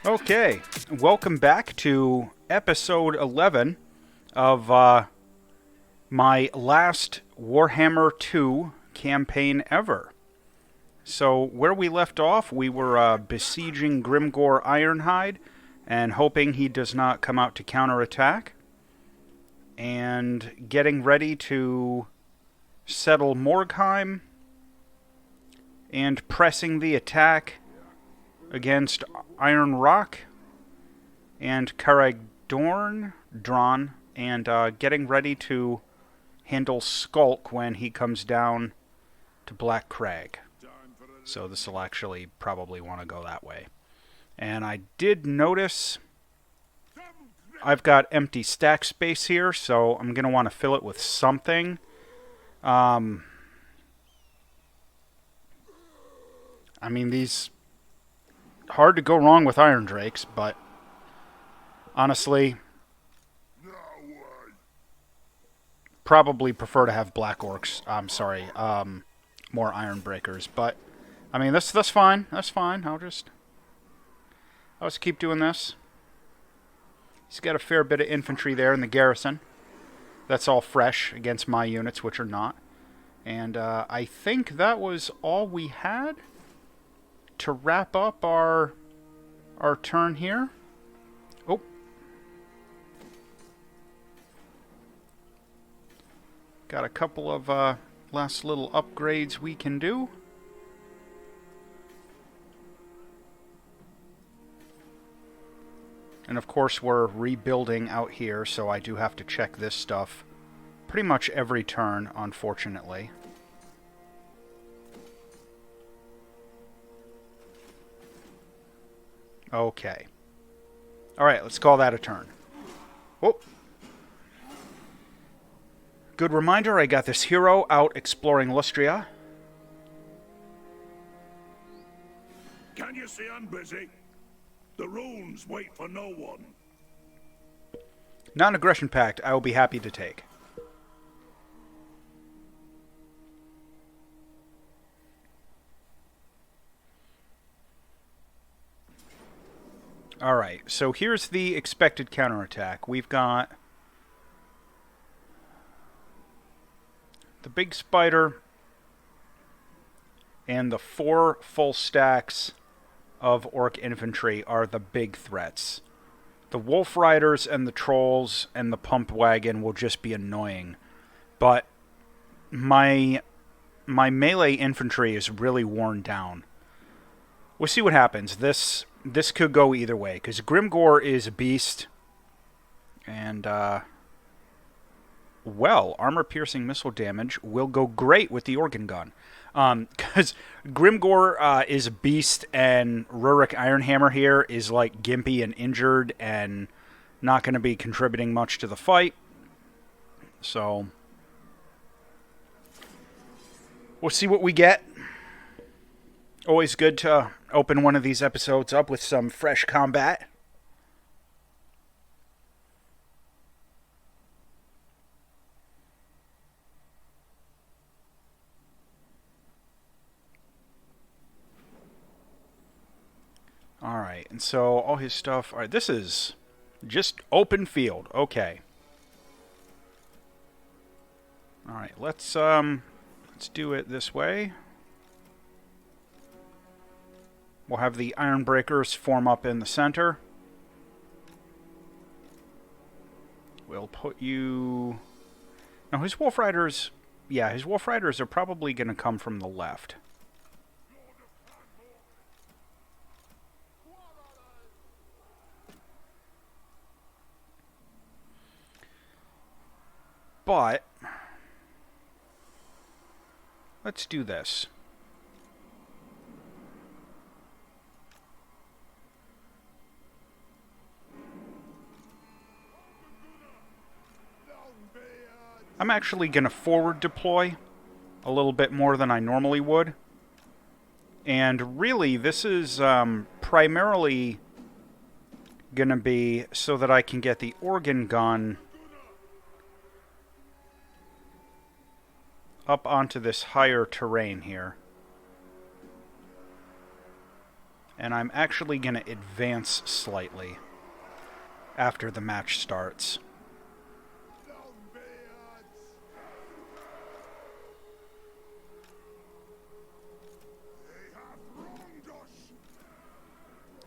Okay, welcome back to episode 11 of my last Warhammer 2 campaign ever. So, where we left off, we were besieging Grimgor Ironhide and hoping he does not come out to counterattack, and getting ready to settle Morgheim and pressing the attack against Iron Rock and Karagdorn, and getting ready to handle Skulk when he comes down to Black Crag. So this will actually probably want to go that way. And I did notice I've got empty stack space here, so I'm going to want to fill it with something. I mean, these... hard to go wrong with Iron Drakes, but honestly, probably prefer to have Black Orcs. I'm sorry, more Iron Breakers. But I mean, that's fine. That's fine. I'll just keep doing this. He's got a fair bit of infantry there in the garrison. That's all fresh against my units, which are not. And I think that was all we had to wrap up our turn here. Oh. Got a couple of last little upgrades we can do. And of course we're rebuilding out here, so I do have to check this stuff pretty much every turn, unfortunately. Okay. Alright, let's call that a turn. Oh. Good reminder, I got this hero out exploring Lustria. Can you see I'm busy? The runes wait for no one. Non-aggression pact, I will be happy to take. Alright, so here's the expected counterattack. We've got the big spider and the 4 full stacks of orc infantry are the big threats. The wolf riders and the trolls and the pump wagon will just be annoying. But my melee infantry is really worn down. We'll see what happens. This could go either way, because Grimgor is a beast, and, well, armor-piercing missile damage will go great with the organ gun. Because Grimgor is a beast, and Rurik Ironhammer here is, like, gimpy and injured, and not going to be contributing much to the fight. So, we'll see what we get. Always good to open one of these episodes up with some fresh combat. Alright, and so all his stuff... Alright, this is just open field. Okay. Alright, let's do it this way. We'll have the Iron Breakers form up in the center. We'll put you... Now, his Wolf Riders... Yeah, his Wolf Riders are probably going to come from the left. But... let's do this. I'm actually going to forward deploy a little bit more than I normally would. And really, this is primarily going to be so that I can get the organ gun up onto this higher terrain here. And I'm actually going to advance slightly after the match starts.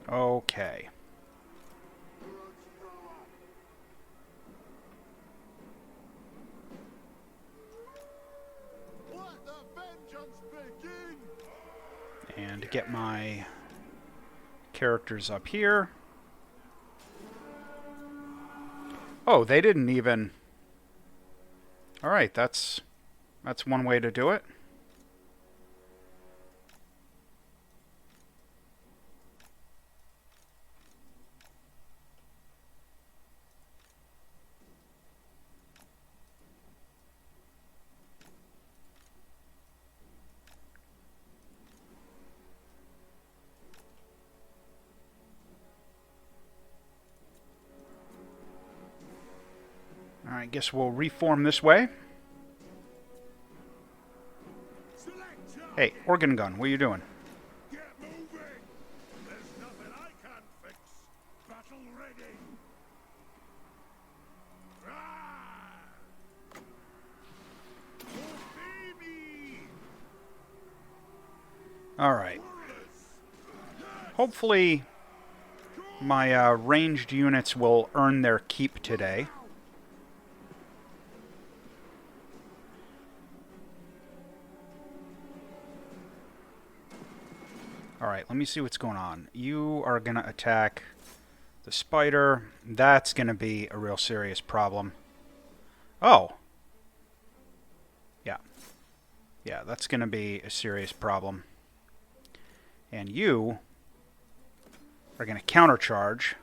Okay. And get my characters up here. Oh, they didn't even... Alright, that's one way to do it. I guess we'll reform this way. Hey, organ gun, what are you doing? Get moving! There's nothing I can't fix. Battle ready. Ah! Oh, baby! Alright. Hopefully my ranged units will earn their keep today. Alright, let me see what's going on. You are going to attack the spider. That's going to be a real serious problem. Oh. Yeah. Yeah, that's going to be a serious problem. And you are going to countercharge.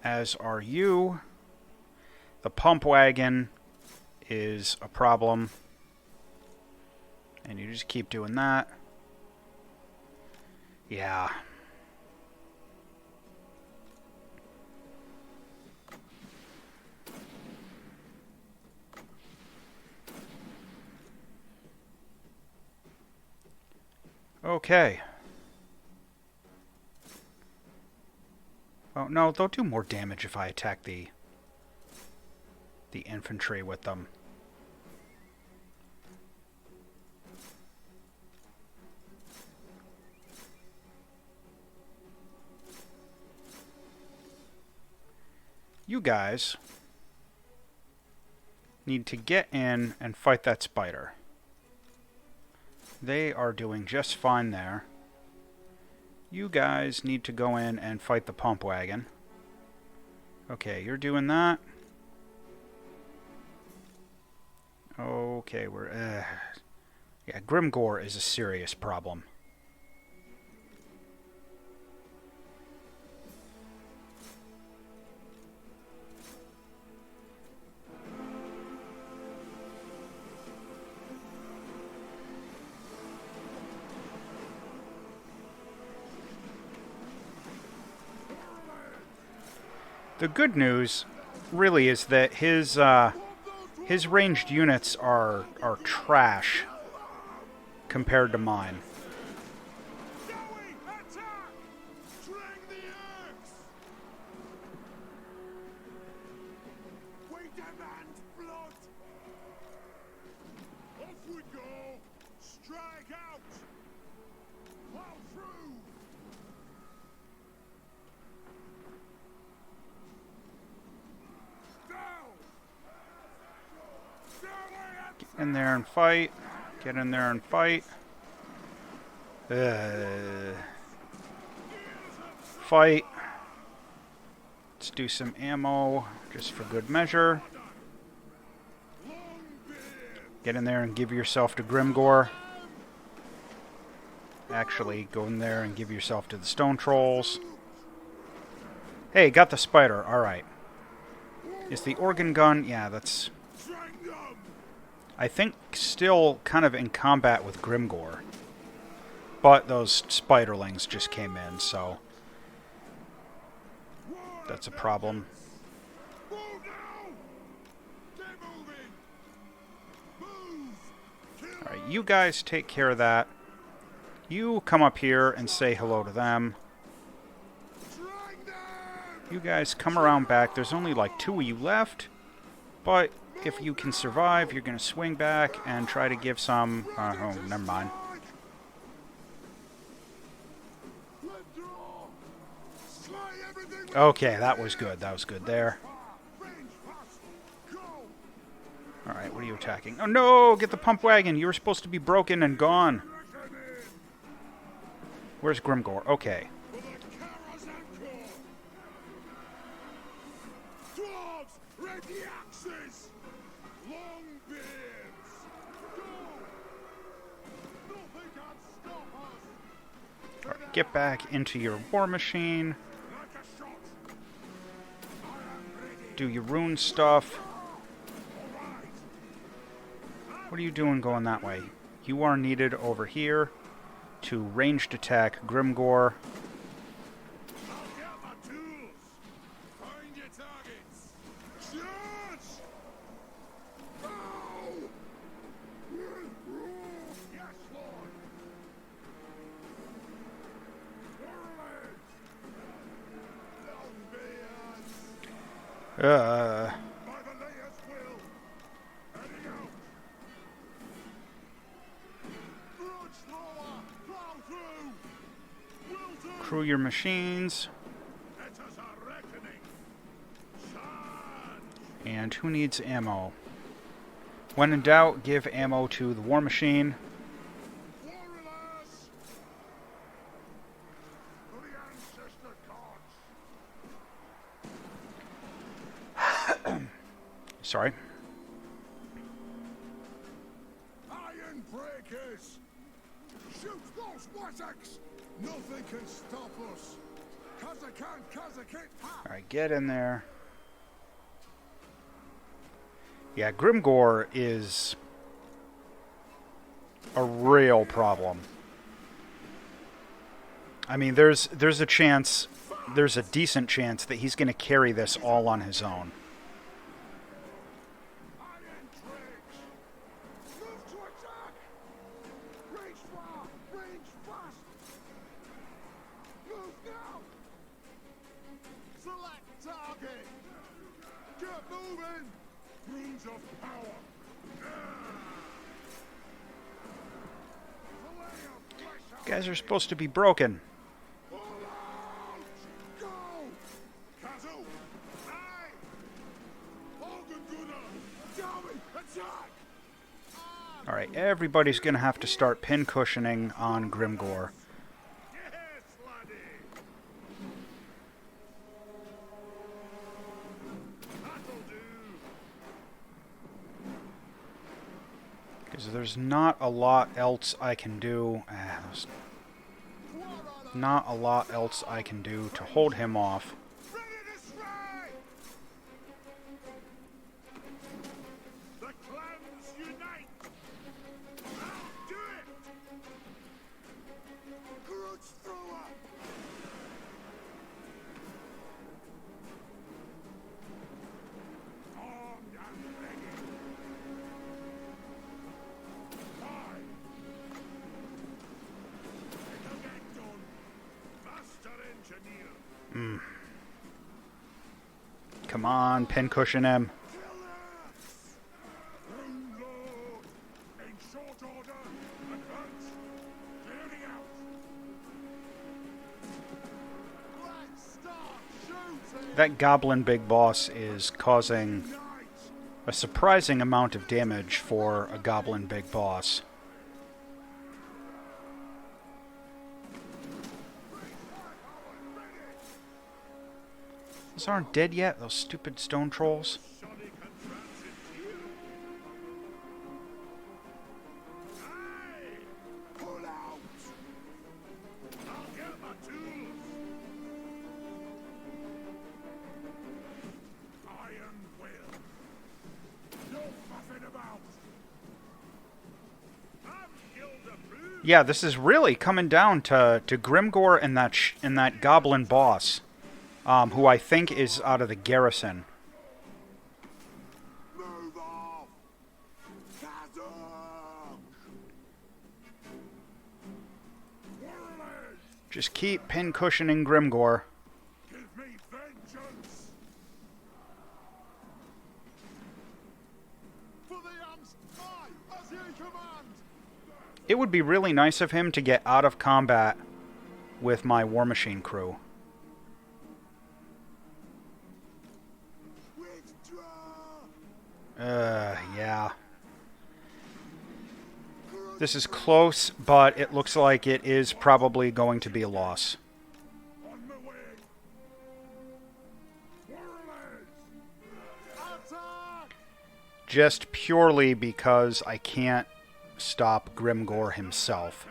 As are you. The pump wagon is a problem. And you just keep doing that. Yeah. Okay. Oh, no, they'll do more damage if I attack the infantry with them. You guys need to get in and fight that spider. They are doing just fine there. You guys need to go in and fight the pump wagon. Okay, you're doing that. Okay, we're... yeah, Grimgore is a serious problem. The good news, really, is that his ranged units are trash compared to mine. Get in there and fight. Get in there and fight. Fight. Let's do some ammo, just for good measure. Get in there and give yourself to Grimgore. Actually, go in there and give yourself to the Stone Trolls. Hey, got the spider. Alright. Is the organ gun... Yeah, that's... I think still kind of in combat with Grimgore. But those spiderlings just came in, so... that's a problem. Alright, you guys take care of that. You come up here and say hello to them. You guys come around back. There's only like 2 of you left. But if you can survive, you're going to swing back and try to give some... oh, never mind. Okay, that was good. That was good there. Alright, what are you attacking? Oh no! Get the pump wagon! You were supposed to be broken and gone. Where's Grimgore? Okay. Alright, get back into your war machine. Do your rune stuff. What are you doing going that way? You are needed over here to ranged attack Grimgore. Crew your machines. And who needs ammo? When in doubt, give ammo to the war machine. Sorry. Iron breakers! Shoot those wazzocks! Nothing can stop us! Alright, get in there. Yeah, Grimgore is a real problem. I mean, there's a chance, there's a decent chance that he's going to carry this all on his own. You guys are supposed to be broken. Alright, everybody's going to have to start pin cushioning on Grimgore. Because there's not a lot else I can do. There's not a lot else I can do to hold him off. Come on, pincushion him. That goblin big boss is causing a surprising amount of damage for a goblin big boss. Those aren't dead yet, those stupid stone trolls. Yeah, this is really coming down to Grimgore and that goblin boss. Who I think is out of the garrison. Move off! Just keep pincushioning Grimgor. Give me vengeance. For the Amst, aye, as ye command. It would be really nice of him to get out of combat with my War Machine crew. Withdraw. Yeah. This is close, but it looks like it is probably going to be a loss. On my way. Warriors. Attack. Just purely because I can't stop Grimgor himself.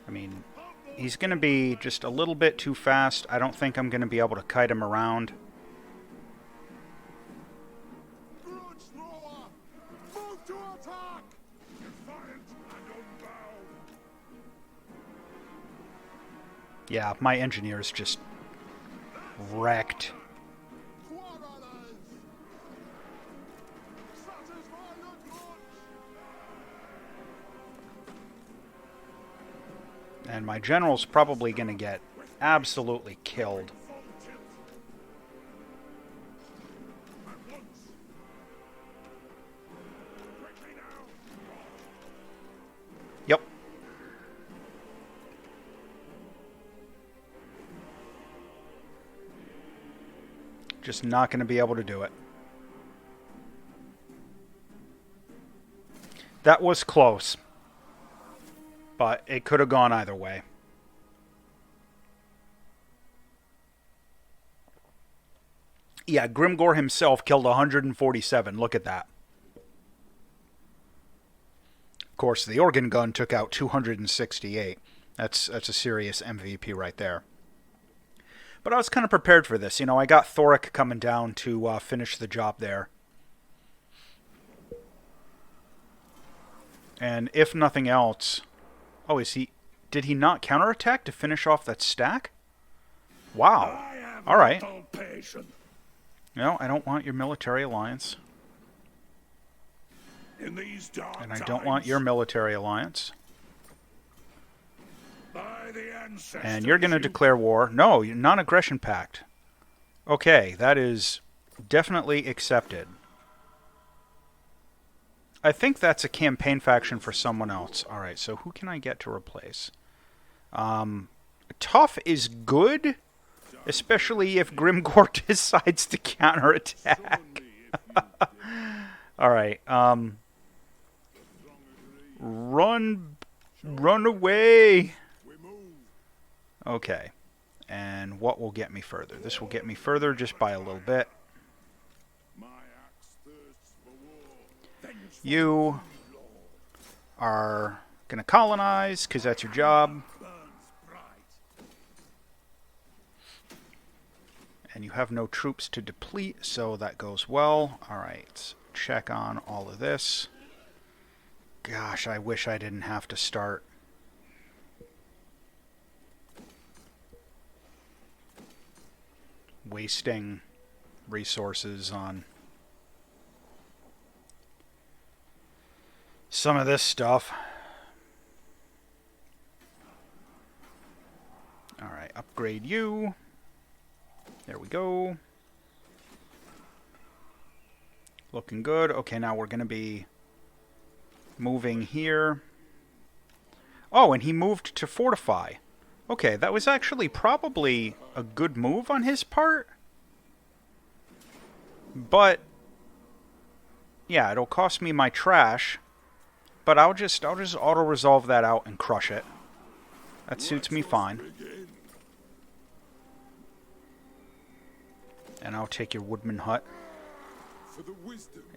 I mean, he's going to be just a little bit too fast. I don't think I'm going to be able to kite him around. Grudge thrower. Move to attack. Defiant and unbound. Yeah, my engineer's just wrecked. Quarrelers. Satisfy the grudge. And my general's probably going to get absolutely killed. Full tilt. At once. Quickly now. Yep. Just not going to be able to do it. That was close. But it could have gone either way. Yeah, Grimgor himself killed 147. Look at that. Of course, the organ gun took out 268. That's a serious MVP right there. But I was kind of prepared for this. You know, I got Thoric coming down to finish the job there. And if nothing else... Oh, did he not counterattack to finish off that stack? Wow. I have All right. little patience. No, I don't want your military alliance. In these dark And I don't want your military alliance. By the ancestors. And you're going to declare war. No, non-aggression pact. Okay, that is definitely accepted. I think that's a campaign faction for someone else. Alright, so who can I get to replace? Tough is good, especially if Grimgor decides to counterattack. Alright, run away! Okay, and what will get me further? This will get me further just by a little bit. My axe thirsts for war. You are going to colonize, because that's your job. Burns bright. And you have no troops to deplete, so that goes well. Alright, check on all of this. Gosh, I wish I didn't have to start wasting resources on some of this stuff. Alright, upgrade you. There we go. Looking good. Okay, now we're going to be moving here. Oh, and he moved to fortify. Okay, that was actually probably a good move on his part. But yeah, it'll cost me my trash. But I'll just auto-resolve that out and crush it. That suits me fine. And I'll take your woodman hut.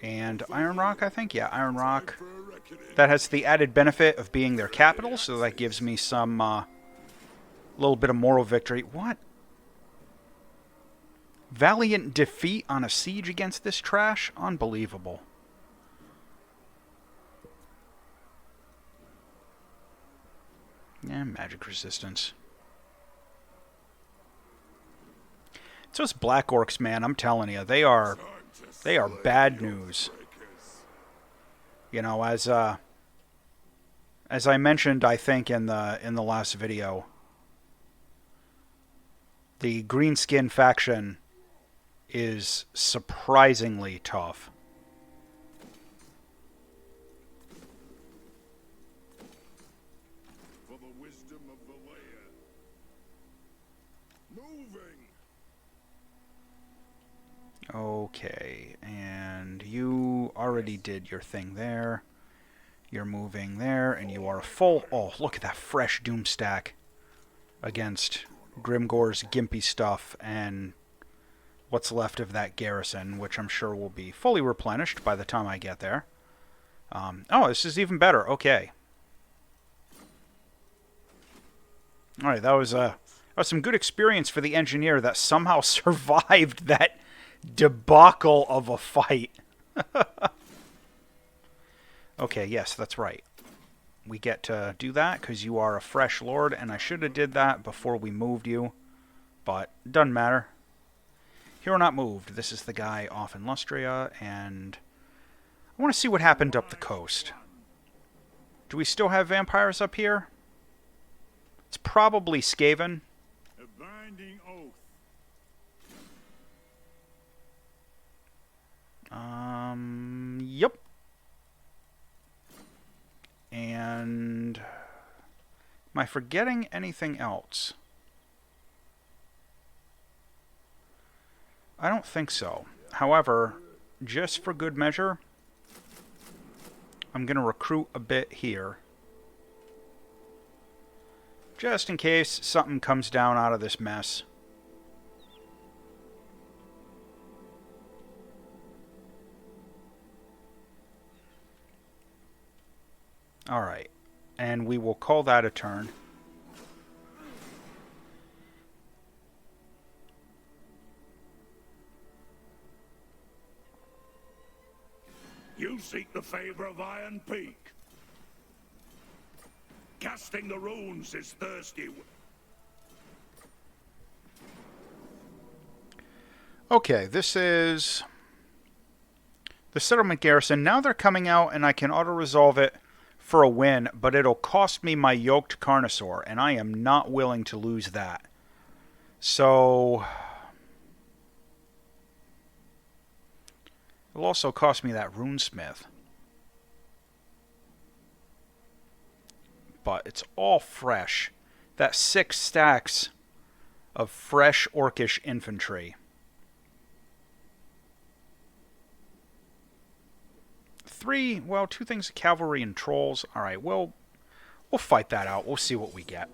And Iron Rock, I think? Yeah, Iron Rock. That has the added benefit of being their capital, so that gives me some little bit of moral victory. What? Valiant defeat on a siege against this trash? Unbelievable. Yeah, magic resistance. It's those Black Orcs, man. I'm telling you, they are bad news. You know, as I mentioned, I think in the last video, the greenskin faction is surprisingly tough. For the wisdom of the lair. Moving. Okay, and you already did your thing there. You're moving there, and you are full... Oh, look at that fresh doom stack against Grimgore's gimpy stuff and what's left of that garrison, which I'm sure will be fully replenished by the time I get there. Oh, this is even better. Okay. Alright, that was some good experience for the engineer that somehow survived that debacle of a fight. Okay, yes, that's right. We get to do that because you are a fresh lord, and I should have did that before we moved you, but doesn't matter. Here or not moved. This is the guy off in Lustria, and I want to see what happened up the coast. Do we still have vampires up here? It's probably Skaven. A binding oath. Yep. And am I forgetting anything else? I don't think so. However, just for good measure, I'm going to recruit a bit here. Just in case something comes down out of this mess. Alright. And we will call that a turn. You seek the favor of Iron Peak. Casting the runes is thirsty. Okay, this is the settlement garrison. Now they're coming out and I can auto-resolve it for a win, but it'll cost me my yoked Carnosaur, and I am not willing to lose that. So it'll also cost me that runesmith. But it's all fresh. That's 6 stacks of fresh orcish infantry. 3, well, 2 things of cavalry and trolls. Alright, well, we'll fight that out. We'll see what we get.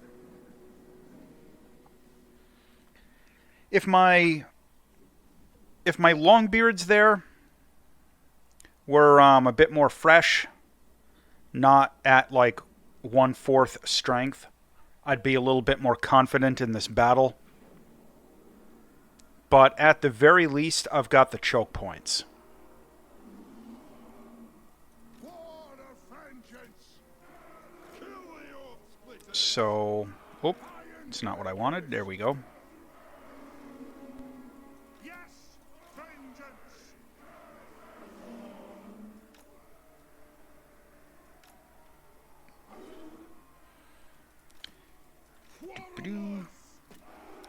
If my Longbeards there were a bit more fresh, not at like 1/4 strength, I'd be a little bit more confident in this battle. But at the very least, I've got the choke points. So, oh, it's not what I wanted. There we go. Yes, vengeance.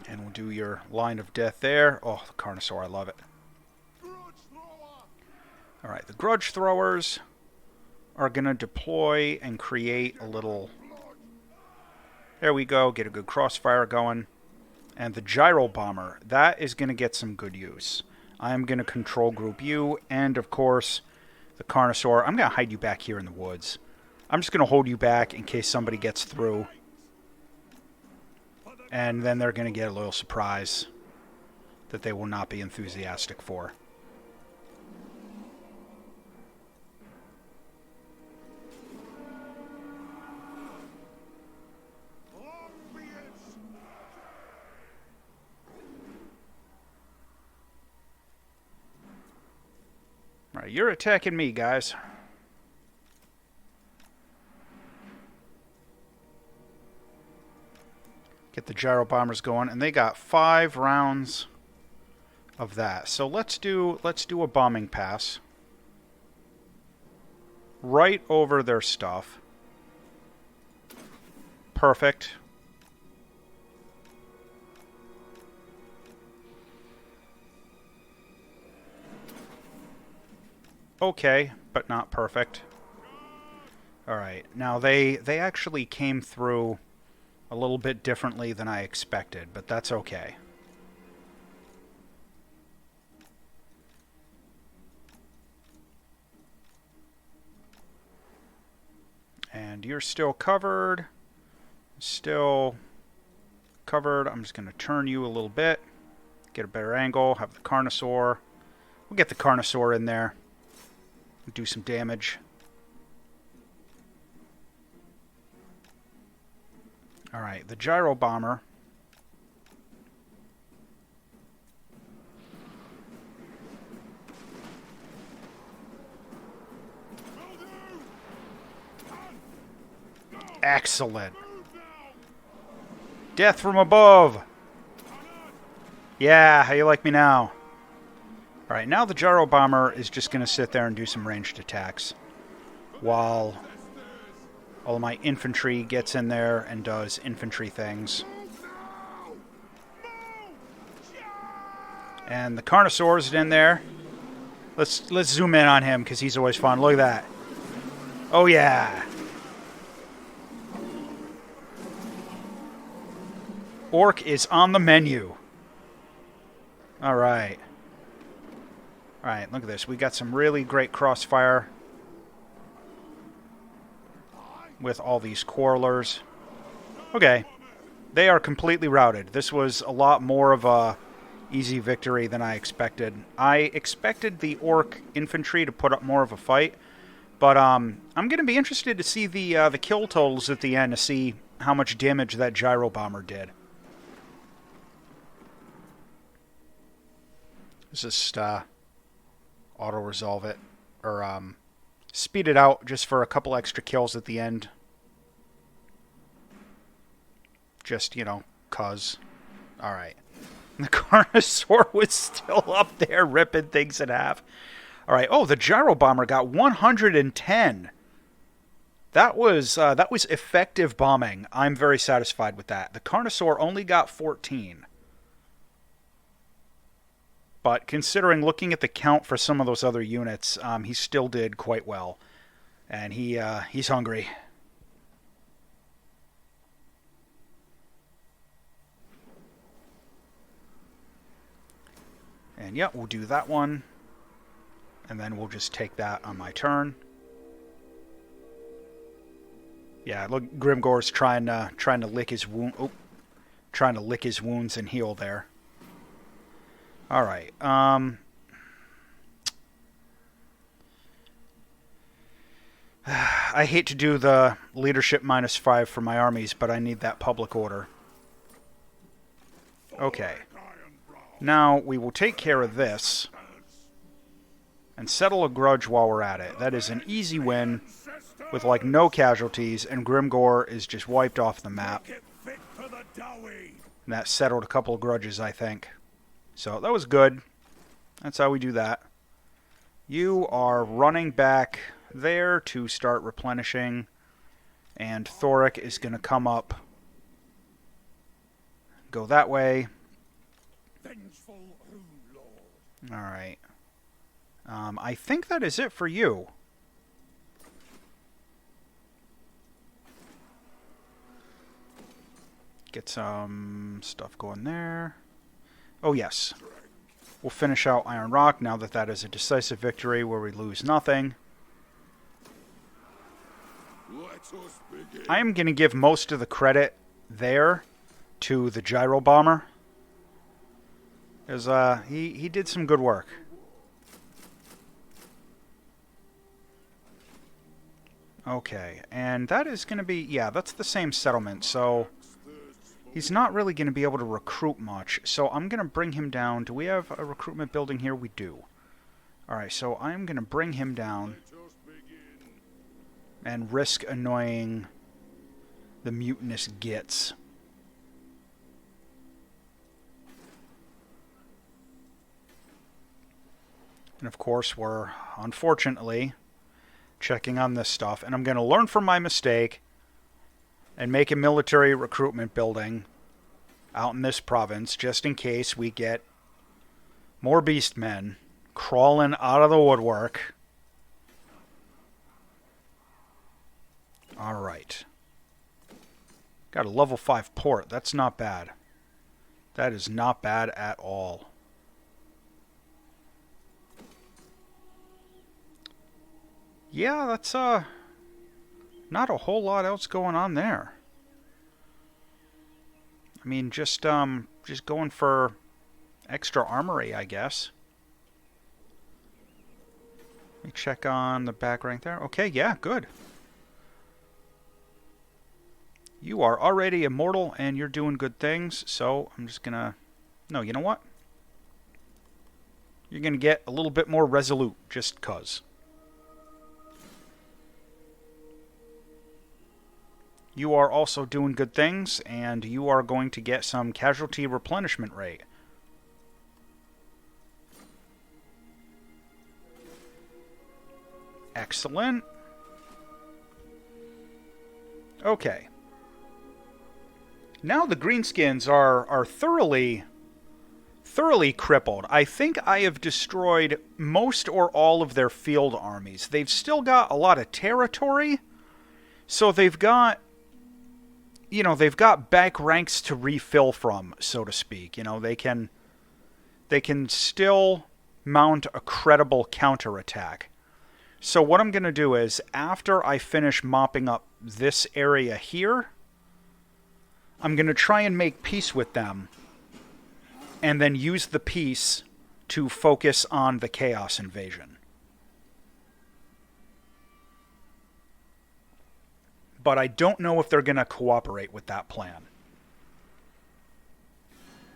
And we'll do your line of death there. Oh, the Carnosaur, I love it. Alright, the Grudge Throwers are going to deploy and create a little... There we go, get a good crossfire going. And the Gyro Bomber, that is going to get some good use. I'm going to control group you, and of course, the Carnosaur. I'm going to hide you back here in the woods. I'm just going to hold you back in case somebody gets through. And then they're going to get a little surprise that they will not be enthusiastic for. Right, you're attacking me, guys. Get the gyro bombers going, and they got 5 rounds of that. So let's do a bombing pass right over their stuff. Perfect. Okay, but not perfect. Alright, now they actually came through a little bit differently than I expected, but that's okay. And you're still covered. Still covered. I'm just going to turn you a little bit. Get a better angle. Have the Carnosaur. We'll get the Carnosaur in there. Do some damage. Alright, the Gyro Bomber. Excellent. Death from above. Yeah, how you like me now? Alright, now the Gyro Bomber is just going to sit there and do some ranged attacks. While all of my infantry gets in there and does infantry things. And the Carnosaur's in there. Let's zoom in on him because he's always fun. Look at that. Oh yeah. Orc is on the menu. Alright. Alright, look at this. We got some really great crossfire with all these quarrelers. Okay. They are completely routed. This was a lot more of a easy victory than I expected. I expected the Orc infantry to put up more of a fight, but I'm going to be interested to see the kill totals at the end to see how much damage that Gyro Bomber did. Let's just auto-resolve it, or speed it out just for a couple extra kills at the end. Just, you know, 'cause. Alright. The Carnosaur was still up there ripping things in half. Alright, oh, the Gyro Bomber got 110. That was effective bombing. I'm very satisfied with that. The Carnosaur only got 14. But considering looking at the count for some of those other units, he still did quite well. And he's hungry. And yeah, we'll do that one. And then we'll just take that on my turn. Yeah, look, Grimgore's trying to lick his wound. Oh, trying to lick his wounds and heal there. All right. I hate to do the leadership -5 for my armies, but I need that public order. Okay. Now we will take care of this and settle a grudge while we're at it. That is an easy win with like no casualties, and Grimgore is just wiped off the map. And that settled a couple of grudges, I think. So that was good. That's how we do that. You are running back there to start replenishing, and Thoric is going to come up, go that way. Alright. I think that is it for you. Get some stuff going there. Oh, yes. We'll finish out Iron Rock now that that is a decisive victory where we lose nothing. I am going to give most of the credit there to the Gyro Bomber. Because he did some good work. Okay, and that is going to be, yeah, that's the same settlement, so he's not really going to be able to recruit much, so I'm going to bring him down. Do we have a recruitment building here? We do. Alright, so I'm going to bring him down and risk annoying the mutinous gits. And of course, we're, unfortunately, checking on this stuff, and I'm going to learn from my mistake and make a military recruitment building out in this province, just in case we get more beastmen crawling out of the woodwork. Alright. Got a level 5 port. That's not bad. That is not bad at all. Yeah, that's not a whole lot else going on there. I mean, just going for extra armory, I guess. Let me check on the back rank there. Okay, yeah, good. You are already immortal and you're doing good things, so I'm just gonna... No, you know what? You're gonna get a little bit more resolute, just 'cause. You are also doing good things, and you are going to get some casualty replenishment rate. Excellent. Okay. Now the greenskins are thoroughly crippled. I think I have destroyed most or all of their field armies. They've still got a lot of territory, so they've got... You know, they've got back ranks to refill from, so to speak. You know, they can still mount a credible counterattack. So what I'm going to do is, after I finish mopping up this area here, I'm going to try and make peace with them, and then use the peace to focus on the Chaos Invasion. But I don't know if they're going to cooperate with that plan.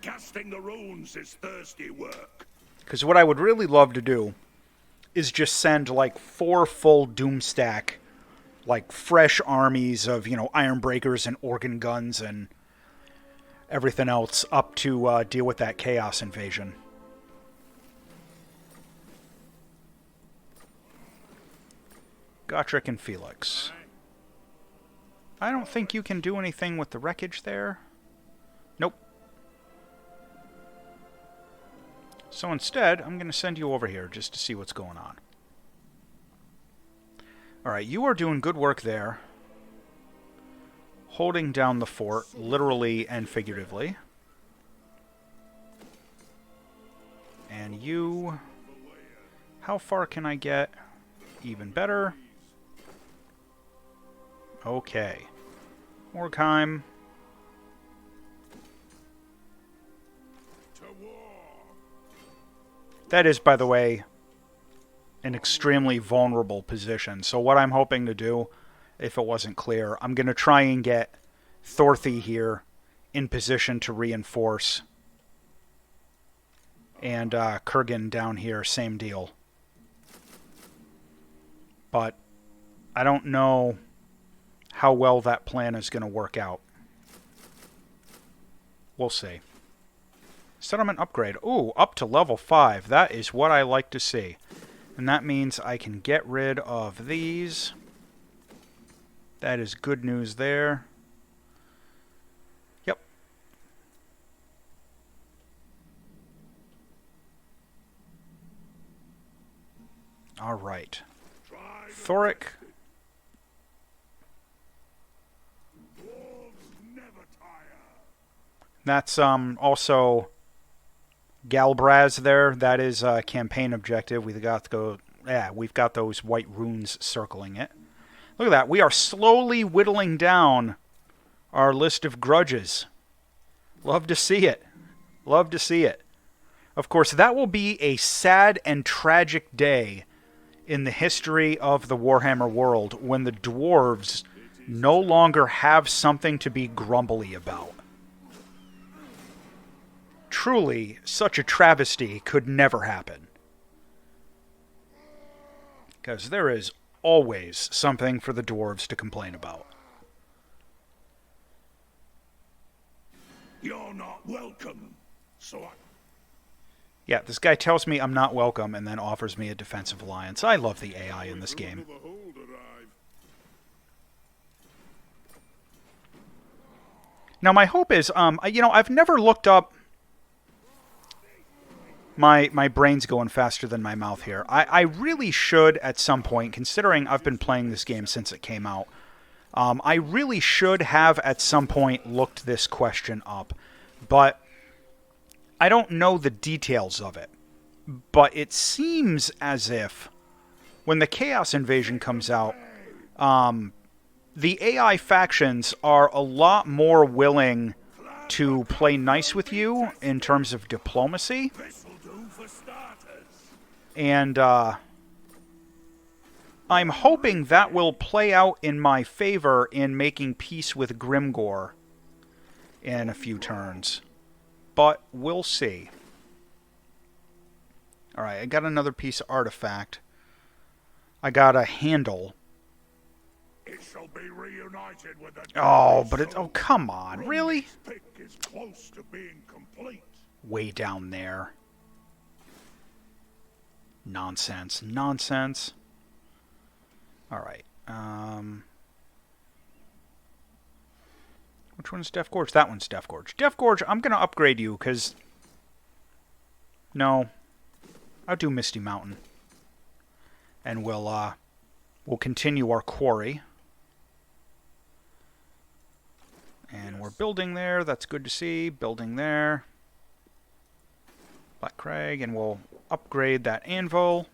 Casting the runes is thirsty work. Because what I would really love to do is just send like 4 full Doomstack, like fresh armies of, you know, Ironbreakers and organ guns and everything else up to deal with that Chaos Invasion. Gotrek and Felix. I don't think you can do anything with the wreckage there. Nope. So instead, I'm going to send you over here just to see what's going on. Alright, you are doing good work there. Holding down the fort, literally and figuratively. And you... How far can I get? Even better. Okay. Morgheim. That is, by the way, an extremely vulnerable position. So what I'm hoping to do, if it wasn't clear, I'm going to try and get Thorthy here in position to reinforce. And Kurgan down here, same deal. But I don't know how well that plan is going to work out. We'll see. Settlement upgrade. Ooh, up to level 5. That is what I like to see. And that means I can get rid of these. That is good news there. Yep. Alright. Thoric. That's also Galbraz there. That is a campaign objective. We've got those white runes circling it. Look at that. We are slowly whittling down our list of grudges. Love to see it. Love to see it. Of course, that will be a sad and tragic day in the history of the Warhammer world when the dwarves no longer have something to be grumbly about. Truly, such a travesty could never happen. Because there is always something for the dwarves to complain about. You're not welcome, so Yeah, this guy tells me I'm not welcome and then offers me a defensive alliance. I love the AI in this game. The holder Now, my hope is, I've never looked up. My brain's going faster than my mouth here. I really should at some point, considering I've been playing this game since it came out. I really should have at some point looked this question up, but I don't know the details of it. But it seems as if when the Chaos Invasion comes out, the AI factions are a lot more willing to play nice with you in terms of diplomacy. This'll do for starters. And I'm hoping that will play out in my favor in making peace with Grimgor in a few turns. But we'll see. Alright, I got another piece of artifact. I got a handle. It shall be reunited with the Oh, deadly but it's... soul. Oh, come on. Really? Pick is close to being complete. Way down there. Nonsense. Nonsense. Alright. Which one's Death Gorge? That one's Death Gorge. Death Gorge, I'm going to upgrade you, because... No. I'll do Misty Mountain. And we'll continue our quarry. And we're building there. That's good to see. Building there. Black Crag. And we'll upgrade that anvil.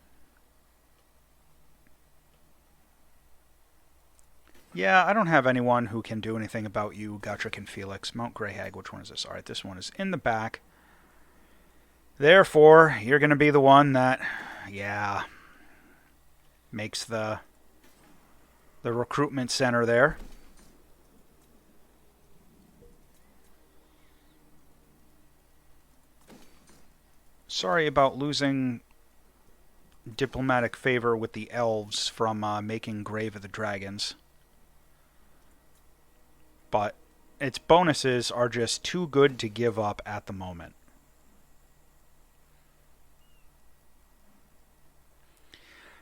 Yeah, I don't have anyone who can do anything about you, Gotrek and Felix. Mount Greyhag, which one is this? Alright, this one is in the back. Therefore, you're going to be the one that, yeah, makes the recruitment center there. Sorry about losing diplomatic favor with the elves from making Grave of the Dragons. But its bonuses are just too good to give up at the moment.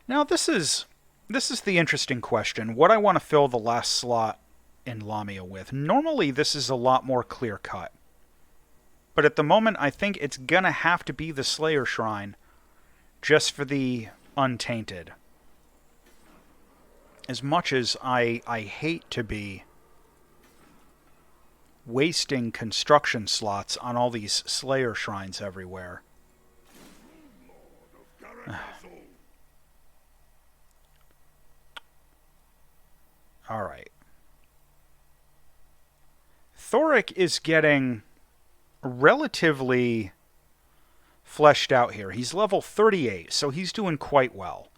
Now this is the interesting question. What I want to fill the last slot in Lamia with. Normally this is a lot more clear-cut. But at the moment I think it's gonna have to be the Slayer Shrine. Just for the Untainted. As much as I hate to be wasting construction slots on all these Slayer Shrines everywhere. Alright. Thoric is getting relatively fleshed out here. He's level 38, so he's doing quite well.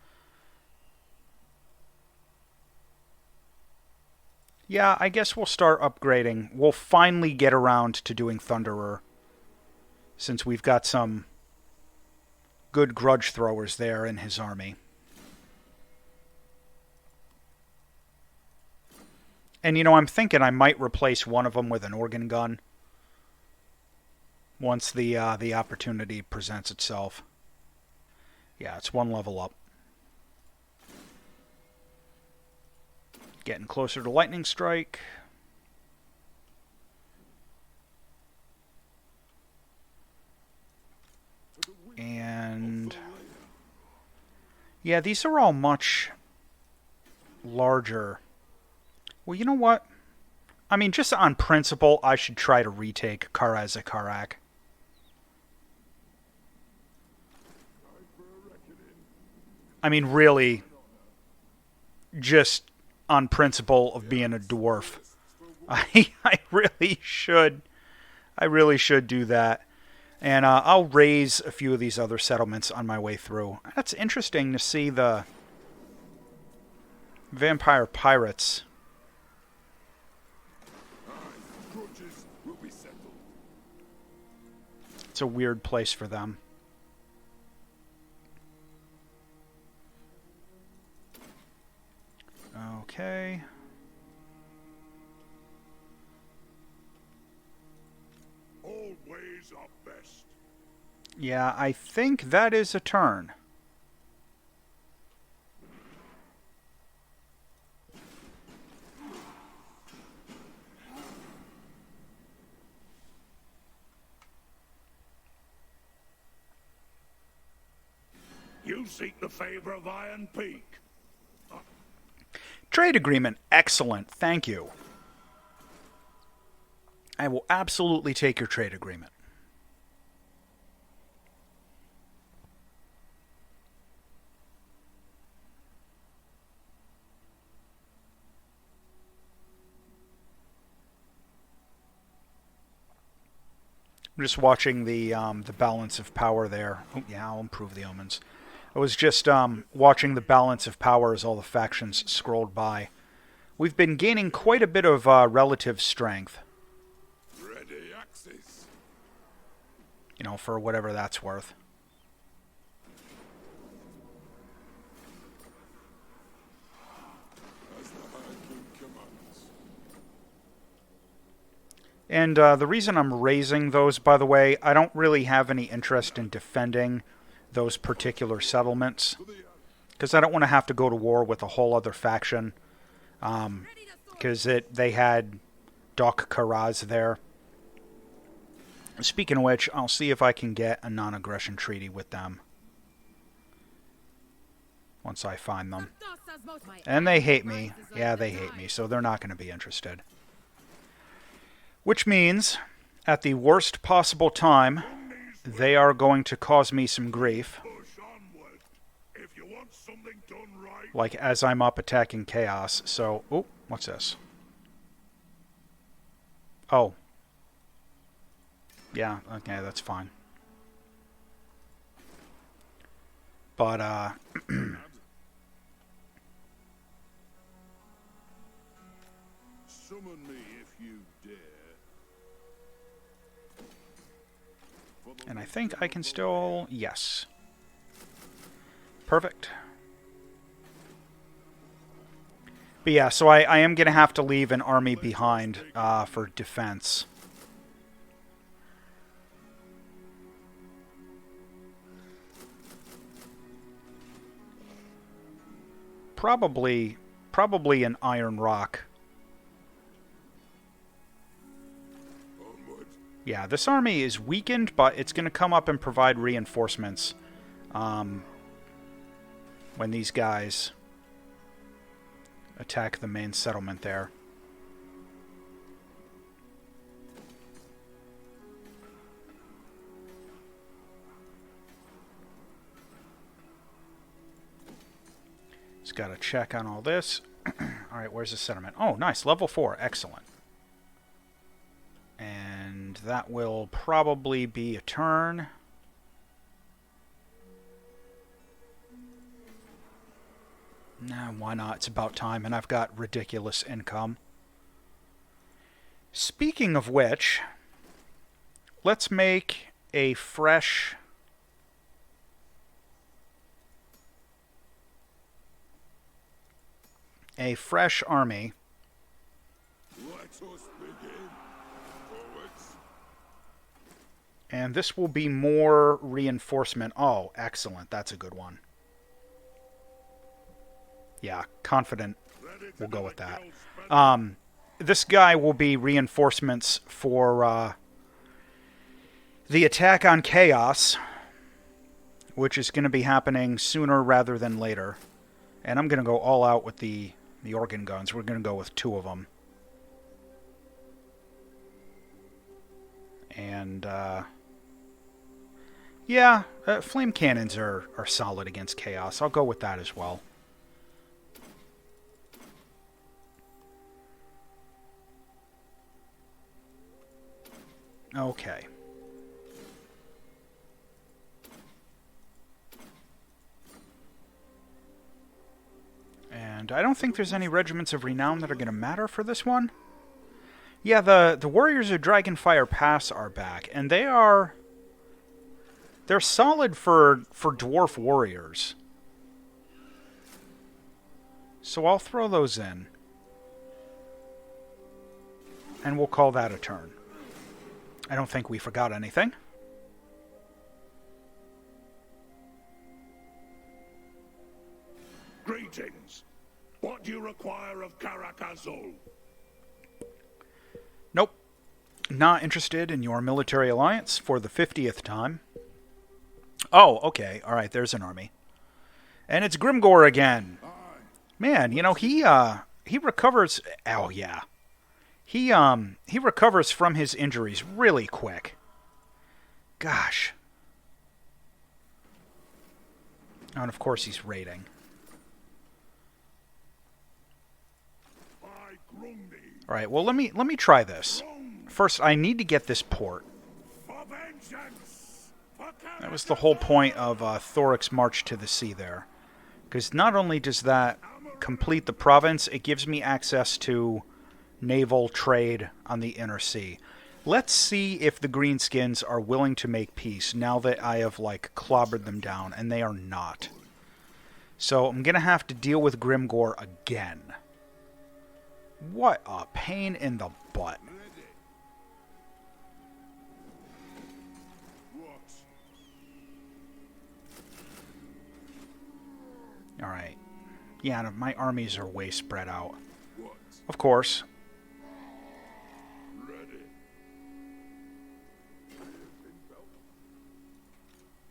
Yeah, I guess we'll start upgrading. We'll finally get around to doing Thunderer, since we've got some good grudge throwers there in his army. And, I'm thinking I might replace one of them with an organ gun once the opportunity presents itself. Yeah, it's one level up. Getting closer to Lightning Strike. And yeah, these are all much larger. Well, you know what? I mean, just on principle, I should try to retake Karaz-Karak. I mean, really, just on principle of being a dwarf. I really should do that. And I'll raise a few of these other settlements on my way through. That's interesting to see the vampire pirates. It's a weird place for them. Okay. All ways are best. Yeah, I think that is a turn. You seek the favor of Iron Peak. Trade agreement. Excellent. Thank you. I will absolutely take your trade agreement. I'm just watching the balance of power there. Oh, yeah, I'll improve the omens. I was just watching the balance of power as all the factions scrolled by. We've been gaining quite a bit of relative strength. Ready access. You know, for whatever that's worth. As the High King commands. And the reason I'm raising those, by the way, I don't really have any interest in defending those particular settlements. Because I don't want to have to go to war with a whole other faction. Because they had Doc Karaz there. Speaking of which, I'll see if I can get a non-aggression treaty with them. Once I find them. And they hate me. Yeah, they hate me, so they're not going to be interested. Which means, at the worst possible time, they are going to cause me some grief. Push onward. If you want something done right, Like, as I'm up attacking Chaos. So, oh, what's this? Oh. Yeah, okay, that's fine. But, Summon me if you dare. For the and I think I can still... Yes. Perfect. But yeah, so I am going to have to leave an army behind for defense. Probably an Iron Rock. onward. Yeah, this army is weakened, but it's going to come up and provide reinforcements when these guys attack the main settlement there. Just got to check on all this. Alright, where's the settlement? Oh, nice. Level 4. Excellent. And that will probably be a turn. Nah, why not? It's about time, and I've got ridiculous income. Speaking of which, let's make a fresh... army. Let us begin. Forwards. And this will be more reinforcement. Oh, excellent. That's a good one. Yeah, confident. ready to We'll go do with a that. guild spend- This guy will be reinforcements for the attack on Chaos, which is going to be happening sooner rather than later. And I'm going to go all out with the organ guns. We're going to go with 2 of them. And, yeah, flame cannons are solid against Chaos. I'll go with that as well. Okay. And I don't think there's any regiments of renown that are going to matter for this one. Yeah, the Warriors of Dragonfire Pass are back, and they're solid for dwarf warriors. So I'll throw those in. And we'll call that a turn. I don't think we forgot anything. Greetings. What do you require of Karakazul? Nope. Not interested in your military alliance for the 50th time. Oh, okay. Alright, there's an army. And it's Grimgor again. Man, you know, he recovers. Oh yeah. He recovers from his injuries really quick. Gosh. Oh, and of course he's raiding. All right, well let me try this. First, I need to get this port. That was the whole point of Thoric's March to the Sea there. Because not only does that complete the province, it gives me access to naval trade on the inner sea. Let's see if the Greenskins are willing to make peace now that I have, like, clobbered them down, and they are not. So I'm going to have to deal with Grimgor again. What a pain in the butt. Alright. Yeah, my armies are way spread out. Of course.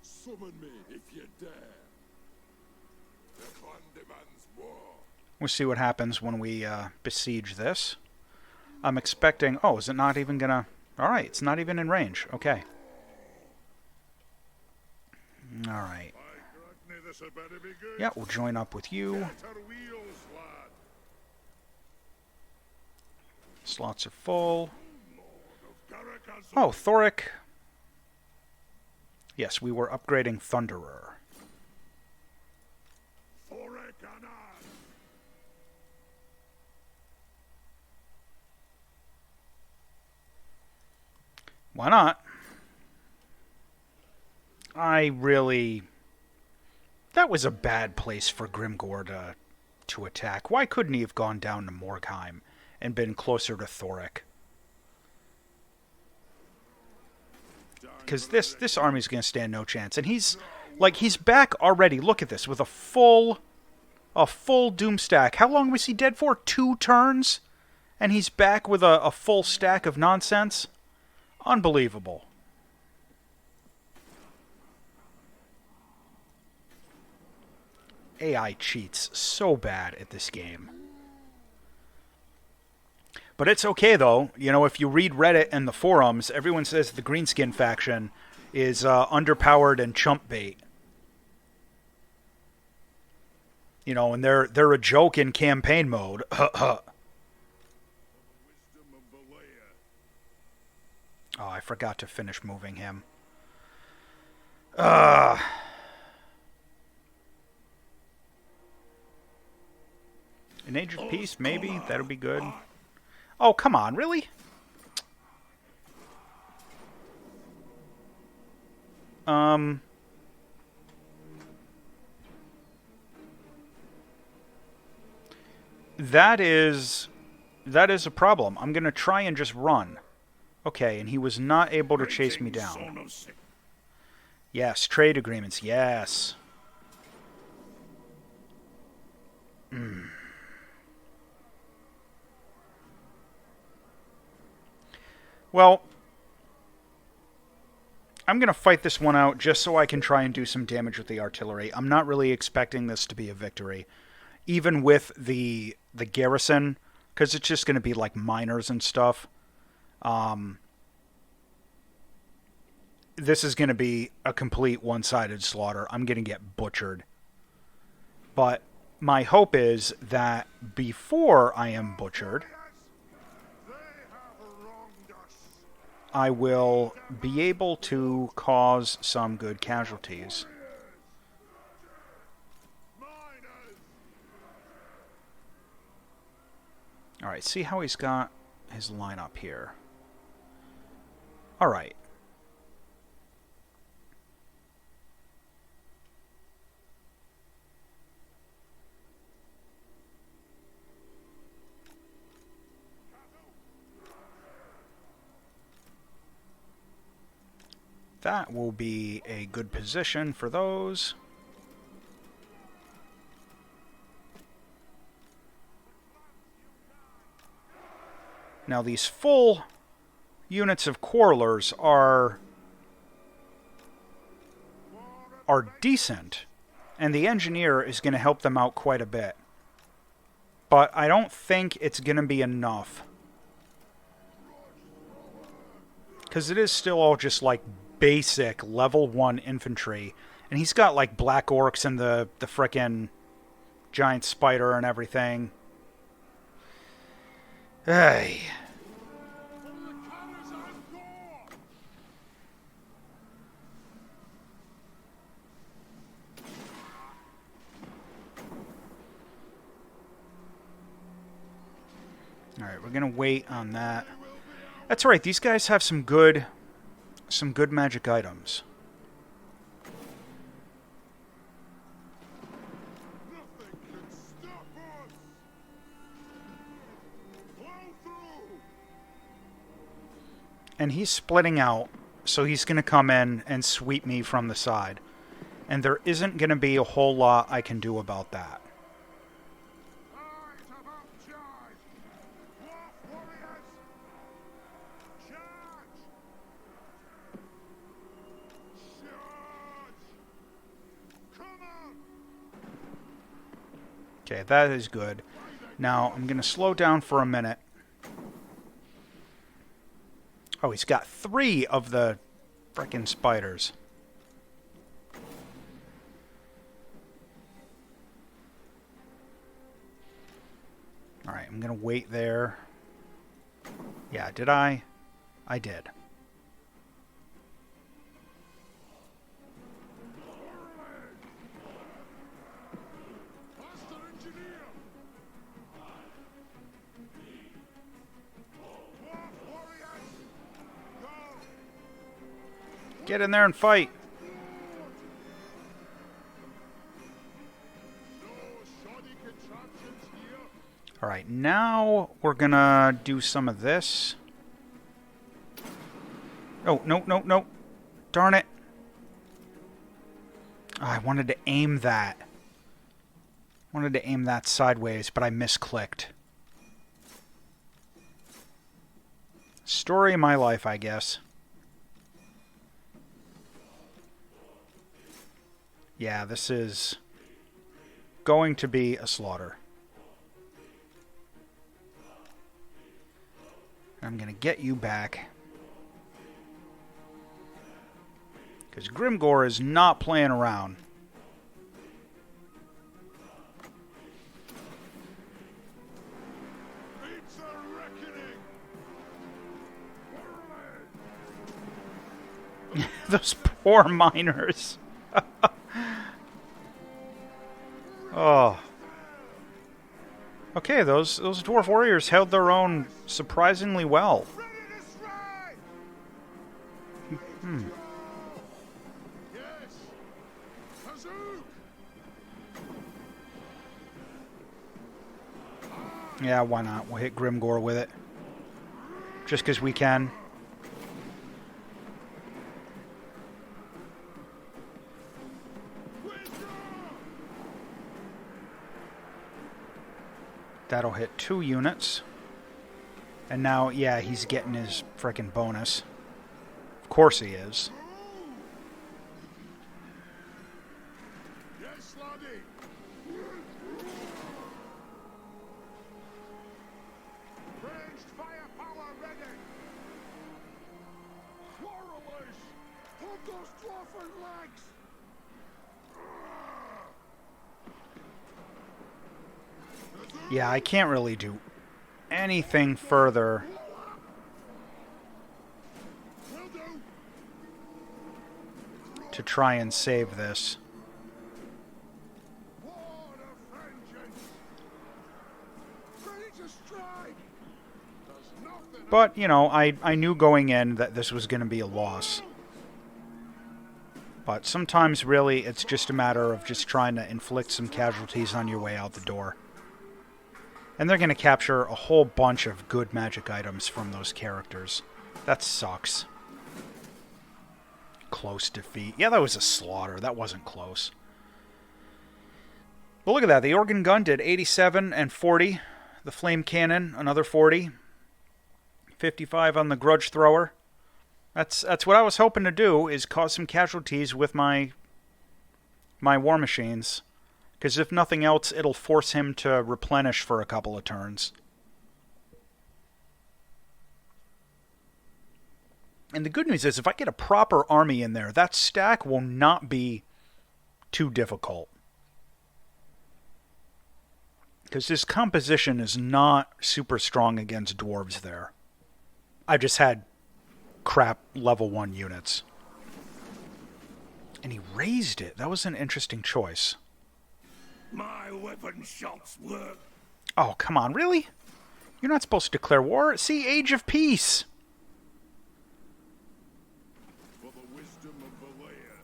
Summon me if you dare. The clan demands war. We'll see what happens when we besiege this. I'm expecting... Oh, is it not even gonna... Alright, it's not even in range. Okay. Alright. Yeah, we'll join up with you. Slots are full. Oh, Thoric. Yes, we were upgrading Thunderer. Why not? I really... That was a bad place for Grimgor to attack. Why couldn't he have gone down to Morgheim and been closer to Thoric? Because this army's going to stand no chance. And he's back already. Look at this, with a full doom stack. How long was he dead for? 2 turns? And he's back with a full stack of nonsense? Unbelievable. AI cheats so bad at this game. But it's okay, though. You know, if you read Reddit and the forums, everyone says the Greenskin faction is underpowered and chump bait. You know, and they're a joke in campaign mode. Oh, I forgot to finish moving him. An Age of Peace, maybe? That'll be good. Oh, come on, really? That is a problem. I'm going to try and just run. Okay, and he was not able to chase me down. Yes, trade agreements, yes. Well, I'm going to fight this one out just so I can try and do some damage with the artillery. I'm not really expecting this to be a victory, even with the garrison, because it's just going to be like miners and stuff. This is going to be a complete one-sided slaughter. I'm going to get butchered. But my hope is that before I am butchered, I will be able to cause some good casualties. Alright, see how he's got his lineup here. Alright. That will be a good position for those. Now these full units of quarrelers are decent, And the engineer is going to help them out quite a bit. But I don't think it's going to be enough. Because it is still all just like basic level 1 infantry. And he's got like black orcs and the frickin' giant spider and everything. Hey. Alright, we're gonna wait on that. That's right, these guys have some good magic items. Nothing can stop us. Blow through. And he's splitting out, so he's gonna come in and sweep me from the side. And there isn't gonna be a whole lot I can do about that. Eyes above charge. Dwarf warriors. Charge. Charge. Come on. Okay, that is good. Now, I'm gonna slow down for a minute. Oh, he's got 3 of the frickin' spiders. Alright, I'm gonna wait there. Yeah, did I? I did. Master engineer. Dwarf warriors. Go. Get in there and fight! No shoddy contraptions here. Alright, now we're gonna do some of this. Oh, no, no, no. Darn it. Oh, I wanted to aim that. Wanted to aim that sideways, but I misclicked. Story of my life, I guess. Yeah, this is going to be a slaughter. I'm going to get you back. Because Grimgor is not playing around. It's a reckoning. Those poor miners. Oh. Okay, those dwarf warriors held their own surprisingly well. Ready to strike. Yes. Hazook. Yeah, why not? We'll hit Grimgor with it. Just because we can. That'll hit 2 units. And now, yeah, he's getting his frickin' bonus. Of course he is. Yes, laddie. Ranged firepower ready. Quarrelers, hold those dwarfen legs. Yeah, I can't really do anything further. Will do. To try and save this. War of vengeance. Ready to strike. There's nothing. But, you know, I knew going in that this was going to be a loss. But sometimes, really, it's just a matter of just trying to inflict some casualties on your way out the door. And they're going to capture a whole bunch of good magic items from those characters. That sucks. Close defeat. Yeah, that was a slaughter. That wasn't close. Well, look at that. The organ gun did 87 and 40. The flame cannon, another 40. 55 on the grudge thrower. That's what I was hoping to do, is cause some casualties with my my war machines. Because if nothing else, it'll force him to replenish for a couple of turns. And the good news is, if I get a proper army in there, that stack will not be too difficult. Because this composition is not super strong against dwarves there. I've just had crap level 1 units. And he raised it. That was an interesting choice. My weapon shots work. Oh, come on, really? You're not supposed to declare war. See, Age of Peace. For the wisdom of Valea.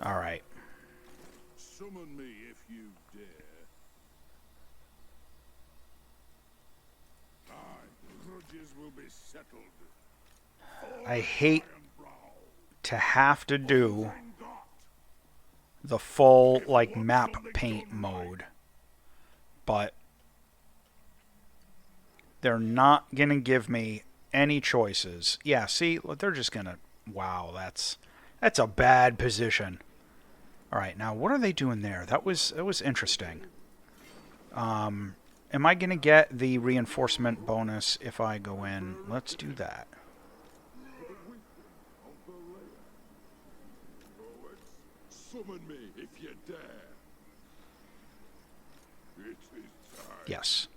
All right. Summon me if you dare. Aye, grudges will be settled. I hate to have to do the full, like, map paint mode. But they're not going to give me any choices. Yeah, see, they're just going to... Wow, that's a bad position. All right, now what are they doing there? That was interesting. Am I going to get the reinforcement bonus if I go in? Let's do that. Summon me if you dare. It is time. Yes.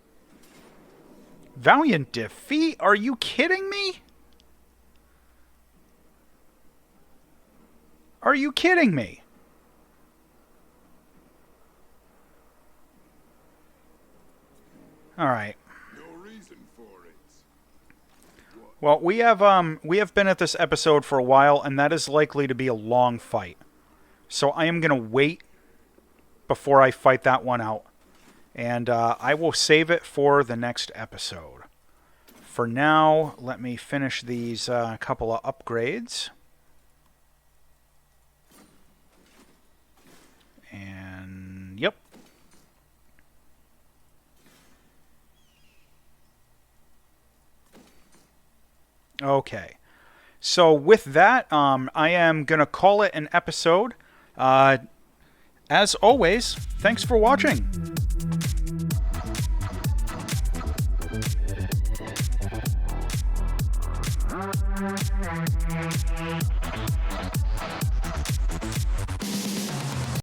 Valiant defeat? Are you kidding me? Are you kidding me? All right. No reason for it. Well, we have been at this episode for a while, and that is likely to be a long fight. So I am going to wait before I fight that one out. And I will save it for the next episode. For now, let me finish these couple of upgrades. And, yep. Okay. So with that, I am going to call it an episode. As always, thanks for watching.